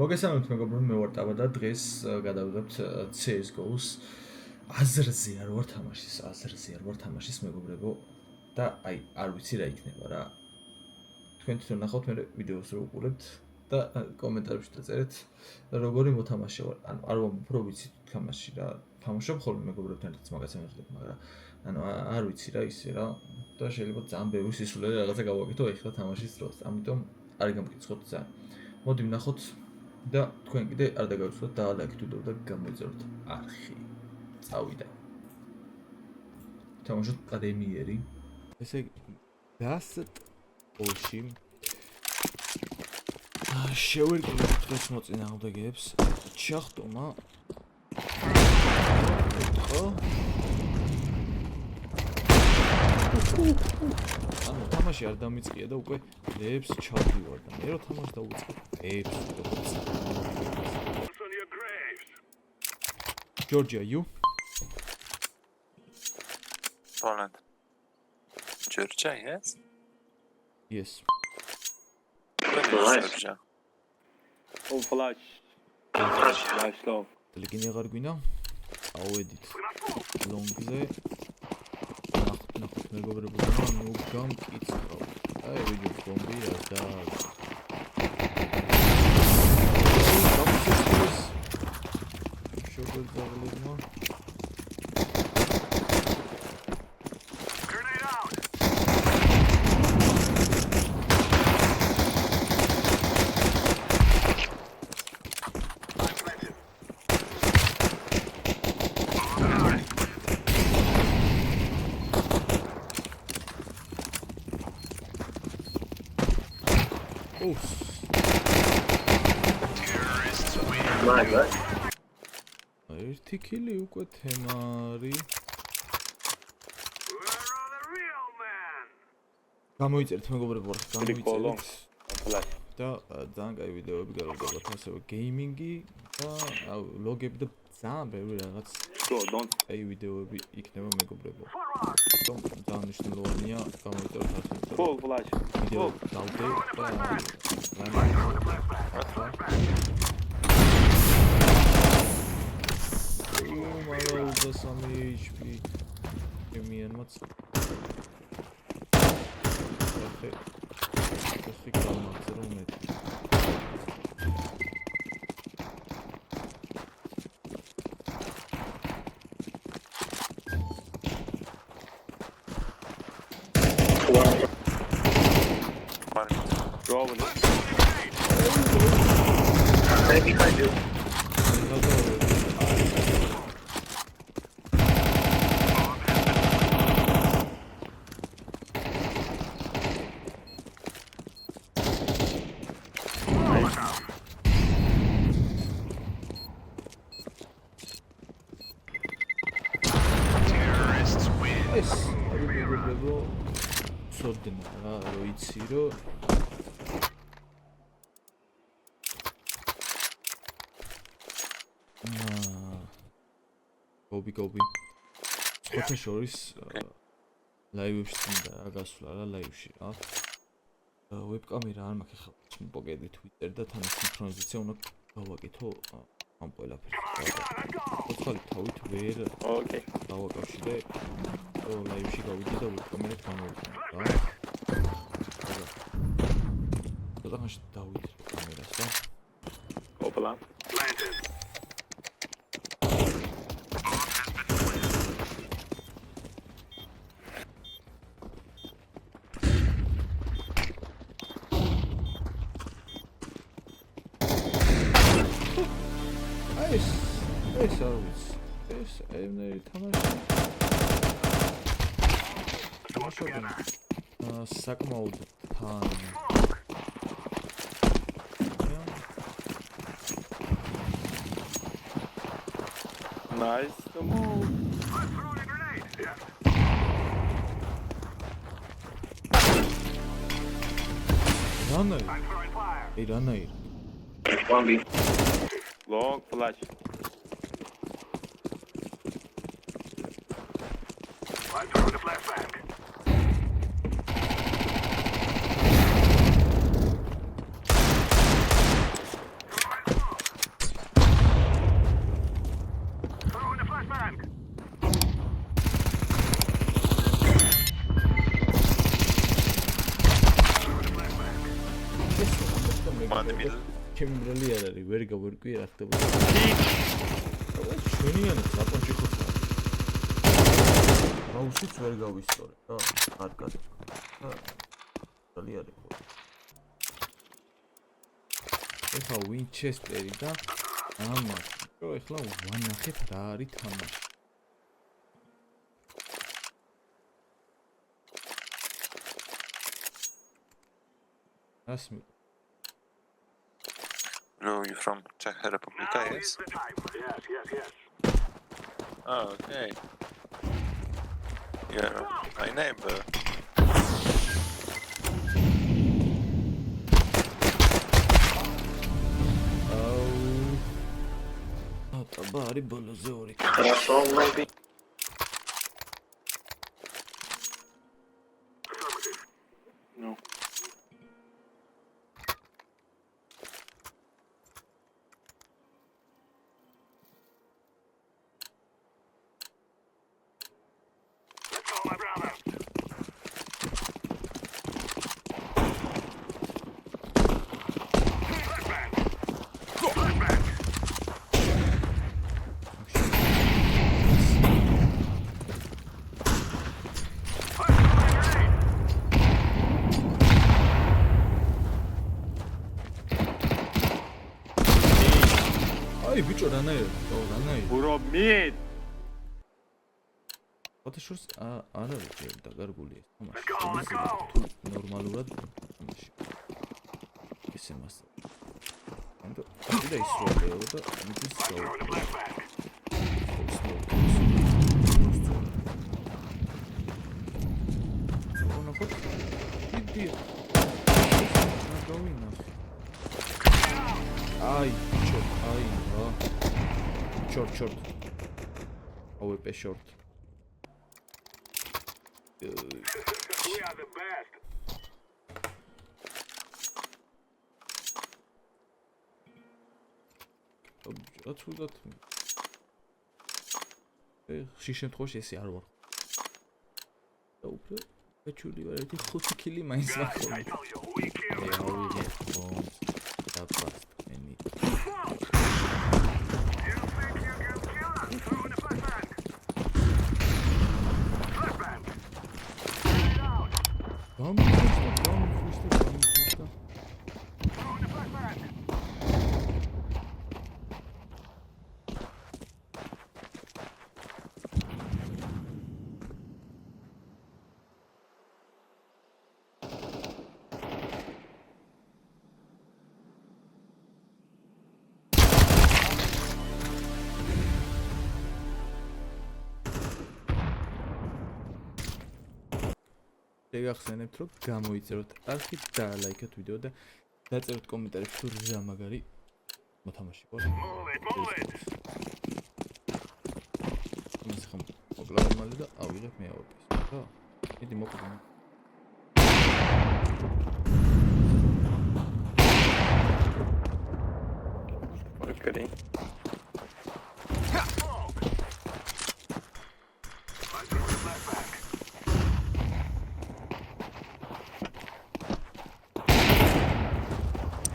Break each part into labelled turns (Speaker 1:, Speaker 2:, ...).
Speaker 1: მოგესალმებით მეგობრებო, მე ვარ ტაბა და დღეს გადავიღებთ CS:GO-ს აზრზე არ ვარ თამაშის მეგობრებო და აი არ ვიცი რა იქნება რა. თქვენ თვითონ ნახავთ მე ვიდეოს რო უყურებთ და კომენტარებში დაწერეთ როგორი მოთამაშე ვარ. ანუ არ უფრო ვიცი თამაში რა. თამაშობ ხოლმე მეგობრებთან ერთად მაგას ემართებ, მაგრამ ანუ არ ვიცი რა ისე რა და შეიძლება ძალიან ბევრი სისულელე რაღაცა გავაკეთო ეხლა თამაშის დროს. ამიტომ არ გამგიცხოთ ძალიან. მოდი ვნახოთ და თქვენ კიდე არ დაგავიწყოთ და ლაიქით უდევთ და გამოიწეროთ არხი. წავიდა. თამაშობ პრემიერი. ესე დასტ ოში შევერგებთ დღეს მოწინააღმდეგეებს. ჩახტომა. ხო? ანუ თამაში არ დამიწყია და უკვე ლეებს ჩავდივარ და მე რო თამაში დავუწყებ ლეებს Georgia, you?
Speaker 2: Poland. Georgia, yes?
Speaker 1: Yes.
Speaker 2: Georgia.
Speaker 3: Oh, flash. Flash low.
Speaker 1: Telekini აღარ გვინდა? ავედით. ლონგზე. ნახოთ მეგობრებო, ნუ გამკიცხავ. აი ვიდეო კომბია და Zaglizmo.
Speaker 4: Grenade out.
Speaker 1: Oof.
Speaker 4: Terrorists win.
Speaker 3: My God.
Speaker 1: ერთი კილი უკვე თემარი. გამოიწერეთ მეგობრებო, გამოიწერეთ. და ძალიან კაი ვიდეოები გავიგებთ ასევე გეიმინგი და ლოგები და ძალიან ბევრი რაღაც. აი ვიდეოები იქნება მეგობრებო. რომ ძალიან მნიშვნელოვანია გამოიწეროთ ასე.
Speaker 3: Full flash.
Speaker 1: ვიდეო დავდე და Malauza sami HP Emienmats. Ეხი გამაგზავნე რომ მეტი.
Speaker 3: Robin.
Speaker 4: Hey, behind you.
Speaker 1: ეს არის მეგობრებო სოდნა რა რო იცი რო გობი ხოთა შორის ლაივებში წინდა რა გასვლა რა ლაივში რა ვებკამერა არ მაქვს ხა მოგედი Twitter და თან სინქრონიზაცია უნდა გავაკეთო ამ ყველაფერს ოთხალი თავით ვერ
Speaker 3: Okay.
Speaker 1: დავაკავშირე ლაივში გავიდე და ვებკამერით გამოვიდა რა და ხანში დავიდე კამერას და
Speaker 3: Opala.
Speaker 1: ეს არის ეს ემნერი თამაშობენ საკმაოდ თან
Speaker 3: Nice. Come on.
Speaker 1: რანაირ
Speaker 3: 1B. Long flash.
Speaker 4: I'm throwing a flashbang.
Speaker 1: ჩემი ბრალი არ არის, ვერ გავერკვი რა ხდება. ჩვენიანად საპონჩი ხოცა. აუსიც ვერ გავისწორე, რა, კარგად. ბრალი არის ხო. ეხლა ვინჩესტერი და ამას. ეხლა ვანახეთ რა არის თამაში. Asmi.
Speaker 2: No, you from Czech Republic,
Speaker 4: Now
Speaker 2: yes?
Speaker 4: is the time. Yes.
Speaker 2: Oh, okay. You're my neighbor.
Speaker 1: Bari boloze ori.
Speaker 3: That's all, maybe. No.
Speaker 4: Let's go, my brother. Flashbang.
Speaker 1: Ai, bicho, რანაირად.
Speaker 3: Bro, mid.
Speaker 1: ფოტოშურს არ არის ჯერ დაგარგული ეს თამაში.
Speaker 4: Let's go.
Speaker 1: თუ ნორმალურად თამაში. ესე მასა. ანუ და ისროლეო და მიდის
Speaker 4: Throw in a flashbang.
Speaker 1: Ai, short, ai, short. OP short.
Speaker 4: We are the best.
Speaker 1: რაც ვუძათ. ხშირ შემთხვევაში ესე არ ვარ. და უფრო ეჩული ვარ, ერთი 5 კილი მაინც
Speaker 4: I
Speaker 1: მაქვს.
Speaker 4: tell you, we kill them. You think you can kill us? Throw in a flashbang. Flashbang. Get it out. Throw in a flashbang.
Speaker 1: შეგახსენებთ, რომ გამოიწეროთ არხი და ლაიქეთ ვიდეო და დაწეროთ კომენტარებში თუ რა მაგარი მოთამაში ყავს.
Speaker 4: Move it.
Speaker 1: იმას ხომ მოკლავ მალე და ავიღებ მე აოპის. რა? მიდი მოკლავ.
Speaker 3: Okay.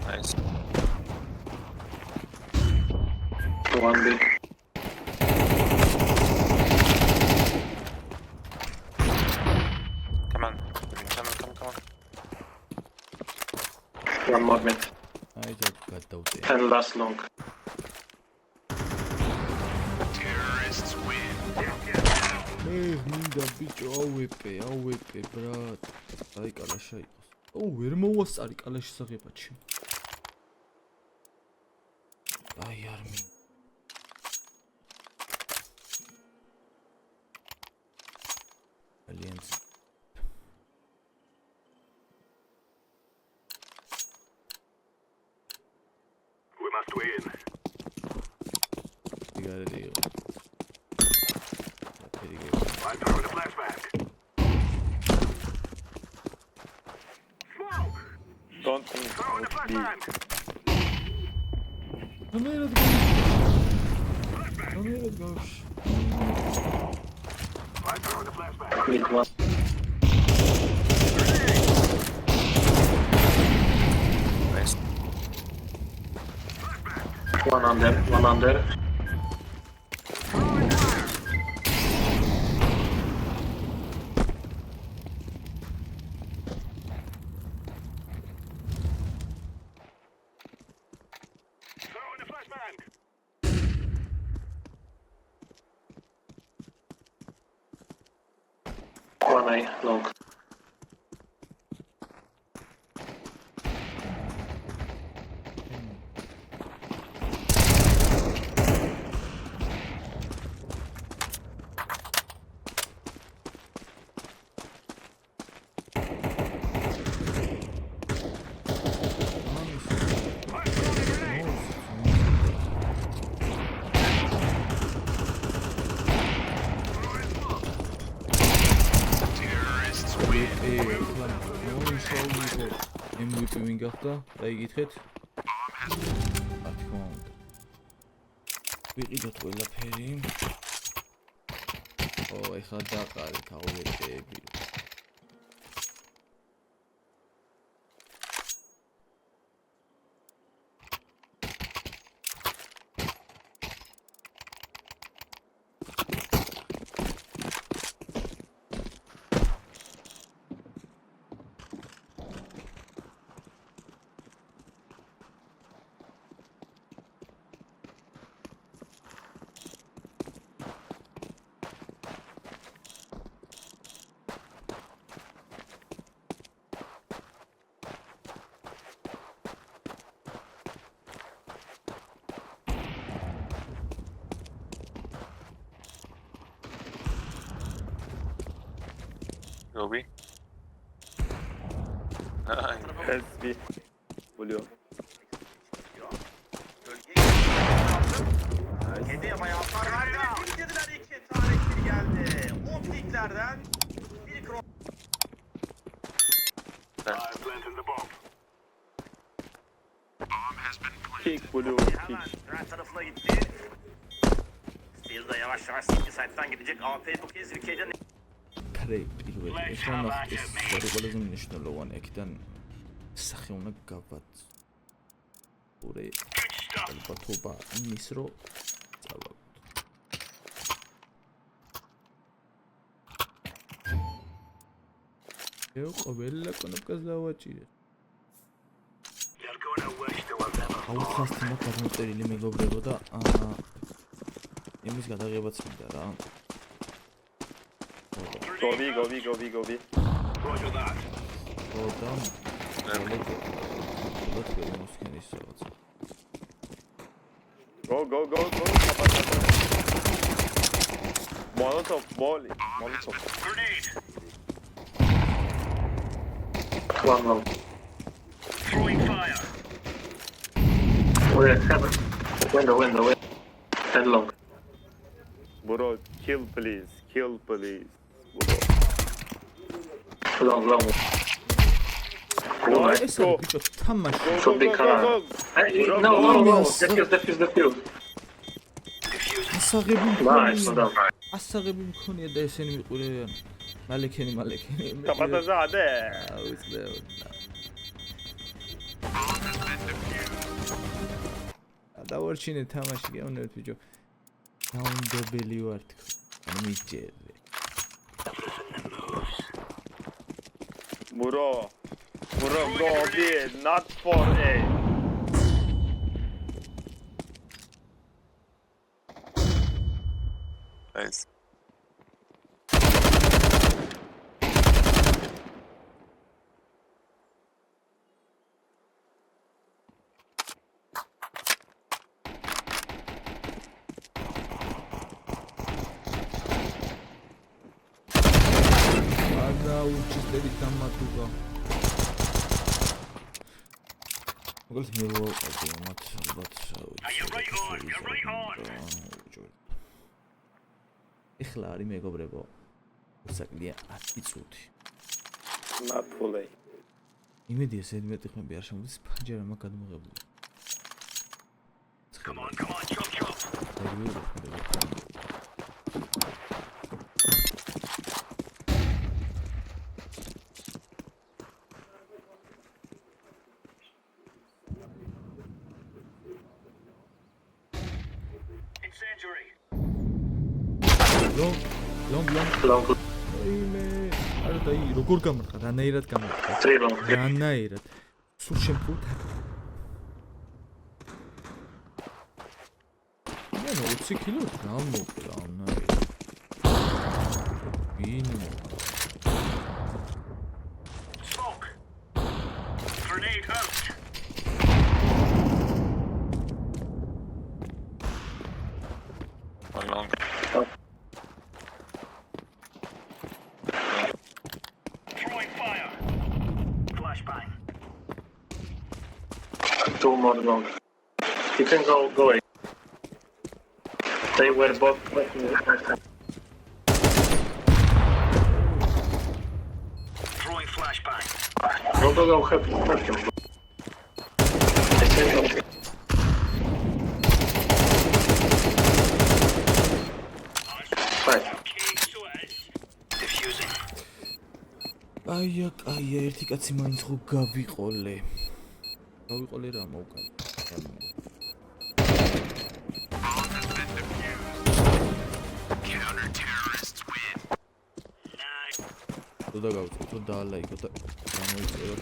Speaker 2: Nice.
Speaker 3: One B.
Speaker 2: Come on.
Speaker 3: One more mid.
Speaker 1: აი და გადავდე.
Speaker 3: And last long.
Speaker 4: Terrorists win.
Speaker 1: მინდა ბიჭო AWP ბრატ. აი კალაშა იყოს. ვერ მოვასწარი კალაშის აღებაში. აი არ მინდა. Aliens.
Speaker 4: We must win.
Speaker 1: You got it, deal.
Speaker 4: I throw in a flashbang. Smoke.
Speaker 3: Don't think
Speaker 4: Throw in a
Speaker 3: it's B.
Speaker 4: flashbang.
Speaker 1: Камера гош.
Speaker 4: I throw in a flashbang.
Speaker 3: Mid one.
Speaker 2: Nice.
Speaker 3: One under.
Speaker 4: Throwing a flashbang.
Speaker 3: One A, long.
Speaker 1: MVP ვინ გახდა? დაიგითხეთ. რა თქმა უნდა. ვიყიდოთ ყველაფერი. ეხლა დაყარეთ აუვეტეები.
Speaker 2: Gobi.
Speaker 3: SB. Blue.
Speaker 5: Kedi hayatlar verdi. Bitirdiler, 2 tane kill geldi. Optiklerden bir cross.
Speaker 4: I've planted the bomb. Bomb has been planted.
Speaker 3: Kick blue.
Speaker 5: Hemen
Speaker 3: Kick.
Speaker 5: Ren tarafına gitti. Steel de yavaş yavaş City side'dan gidecek. AP bu kez Ülke'den
Speaker 1: კრეი პირველი ეხლა ნახეთ ეს ყველაზე მნიშვნელოვანი აქედან სახე უნდა გავად ურე ალბათობა იმის რომ წავაგოთ ეო ყოველი კნოპკას დავაჭირე
Speaker 4: You're gonna wish there was ever
Speaker 1: აუცილებლად გამოწერილი მეგობრებო და იმის გადაღებაც მინდა რა
Speaker 3: Go B.
Speaker 4: Roger that.
Speaker 1: და მოსქენის რაღაცა
Speaker 3: Go. Molotov, volley. Molotov.
Speaker 4: Grenade.
Speaker 3: One long.
Speaker 4: Throwing fire.
Speaker 3: We're at 7. Window. 10 long. Bro, kill please. Long. Go.
Speaker 1: ეს არის ბიჭო თამაში
Speaker 3: Should be car. Hey, no. Defuse.
Speaker 1: ასაღები მქონია და ესენი მიყურებიან მალექენი
Speaker 3: Kapatazade.
Speaker 1: დავარჩინე თამაში გეუნერთ ბიჭო დაუნდობელი ვარ თქო ანუ მიჭერე
Speaker 3: Bro, B, not for A.
Speaker 2: Nice.
Speaker 1: უჩისტები დამატება მოგლეს მე ვაყავდი მათ ალბათ ეხლა არის მეგობრებო საკლიე 10 წუთი
Speaker 3: Not for A.
Speaker 1: იმედია ზედმეტი ხმები არ შემოდის ფანჯარა მაგ გადმოღებული
Speaker 4: Come on, chop. Incendiary.
Speaker 1: long
Speaker 3: Long.
Speaker 1: აიმე არა და როგორ გამარხა რანაირად გამარხა
Speaker 3: 3 long.
Speaker 1: რანაირად სულ შემფუთ ანუ 20 კილო გამოკრა რანაირად მინიმუმ
Speaker 4: Smoke. Grenade out.
Speaker 2: One long.
Speaker 4: Throwing fire. Flashbang.
Speaker 3: 2 more long. You can go away. They were both.
Speaker 4: Throwing flashbang.
Speaker 3: Go. Help him. I can go. Fine.
Speaker 4: Okay, so diffusing.
Speaker 1: აია ერთი კაცი მაინც ხო გავიყოლე რა მოვკალე
Speaker 4: Counter-terrorists win.
Speaker 1: და გავწევ დაალაიქო და გამოიწერო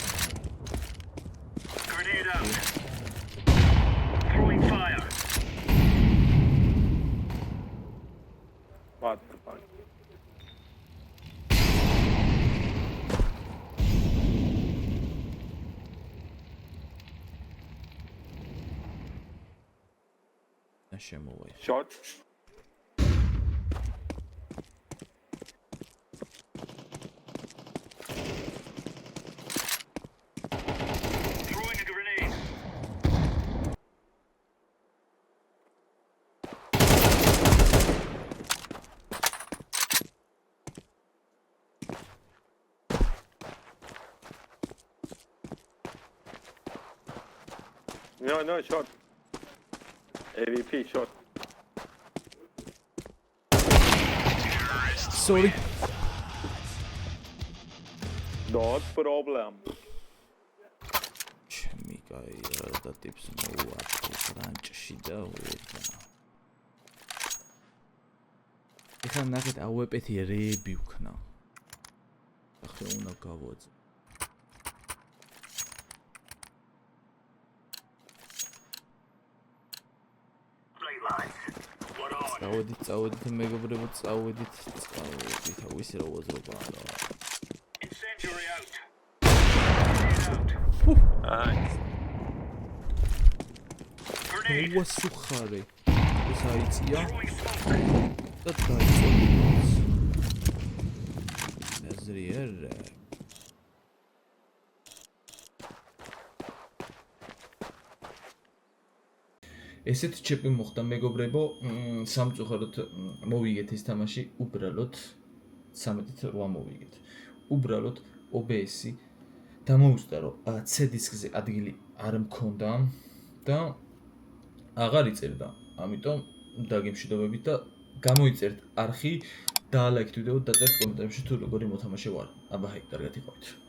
Speaker 4: Grenade out. Throwing fire.
Speaker 3: What the fuck?
Speaker 1: შემოვაი
Speaker 3: Shot.
Speaker 4: Throwing a grenade.
Speaker 3: No, shot. AVP shot.
Speaker 1: sorry
Speaker 3: Not problem.
Speaker 1: ჩემი კაი რა და ტიპს მოვაწყო რანჭში და ვერდა ეხლა ნახეთ ავუეპეთი რეები ვქნა ახლა უნდა გავოძე
Speaker 4: Bright lights. What on?
Speaker 1: წავედით მეგობრებო წავედით თავისი რა ვაზრობა არა
Speaker 4: Incendiary out. Grenade out.
Speaker 2: Nice.
Speaker 4: Grenade.
Speaker 1: უასუხარე ეს აიწია
Speaker 4: Throwing smoke.
Speaker 1: და დაიწოდეს აზრიერა ესეთ ჩეპი მოხდა მეგობრებო სამწუხაროდ მოვიგეთ ეს თამაში უბრალოდ 13-8 მოვიგეთ უბრალოდ OBS-ი დამოუწდა რომ C დისკზე ადგილი არ მქონდა და აღარ იწერდა ამიტომ დაგემშვიდობებით და გამოიწერთ არხი და ლაიქით ვიდეო და წერთ კომენტარებში თუ როგორი მოთამაშე ვარ აბა ჰაი კარგად იყავით